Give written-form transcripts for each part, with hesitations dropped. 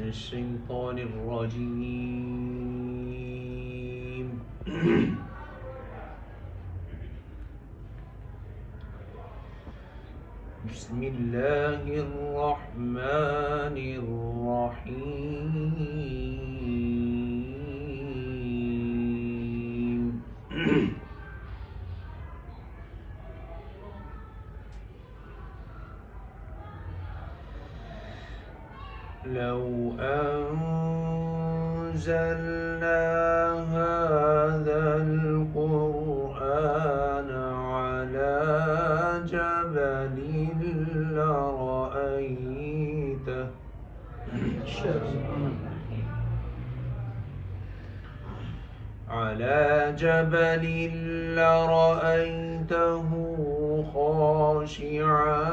الشيطان الرجيم. بسم الله الرحمن الرحيم. لو أنزلنا هذا القرآن على جبل لرأيته خاشعا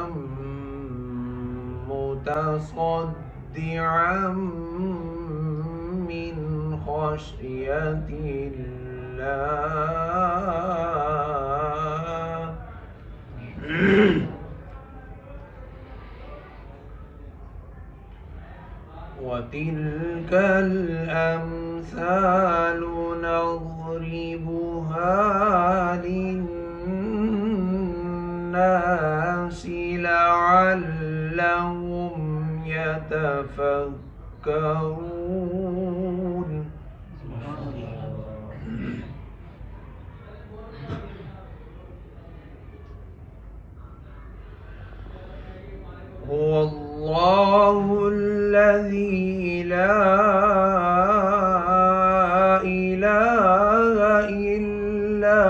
متصدعا من خشية الله. وتلك الأمثال نضربها للناس لعلهم يتفكرون. هو الله الذي لا إله إلا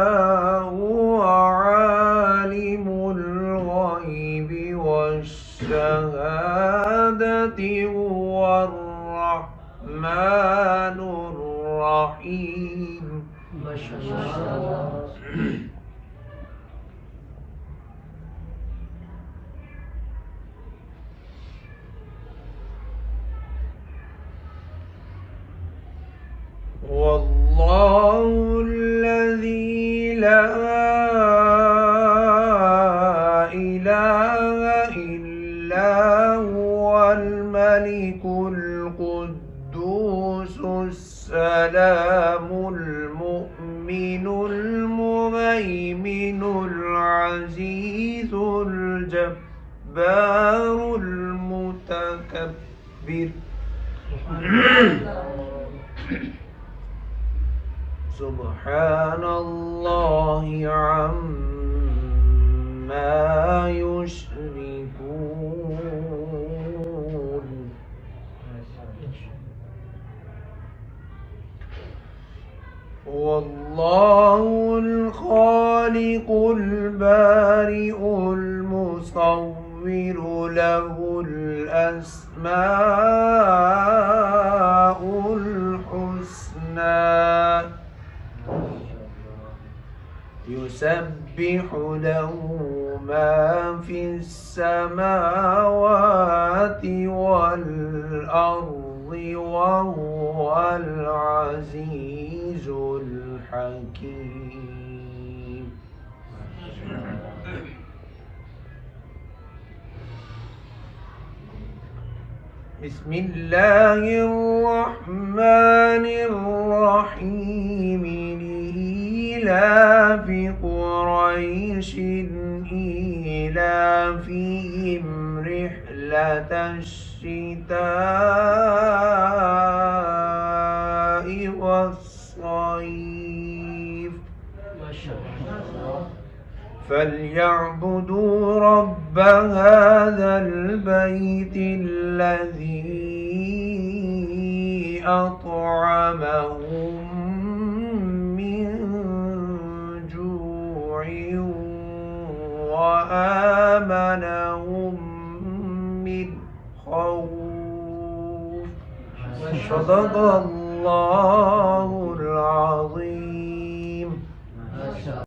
هو عالم الغيب والشهادة هو الرحمن الرحيم. ما شاء الله. والله الذي لا إله إلا هو الملك القدوس السلام المؤمن المهيمن العزيز الجبار المتكبر. سبحان الله عما يشركون. هو الله الخالق البارئ المصور له الأسماء الحسنى يسبح له ما في السماوات والأرض وهو العزيز الحكيم. بسم الله الرحمن الرحيم. لإيلاف قريش إيلافهم رحلة الشتاء والصيف فليعبدوا رب هذا البيت الذي أطعمهم من جوع وآمنهم من خوف. صدق الله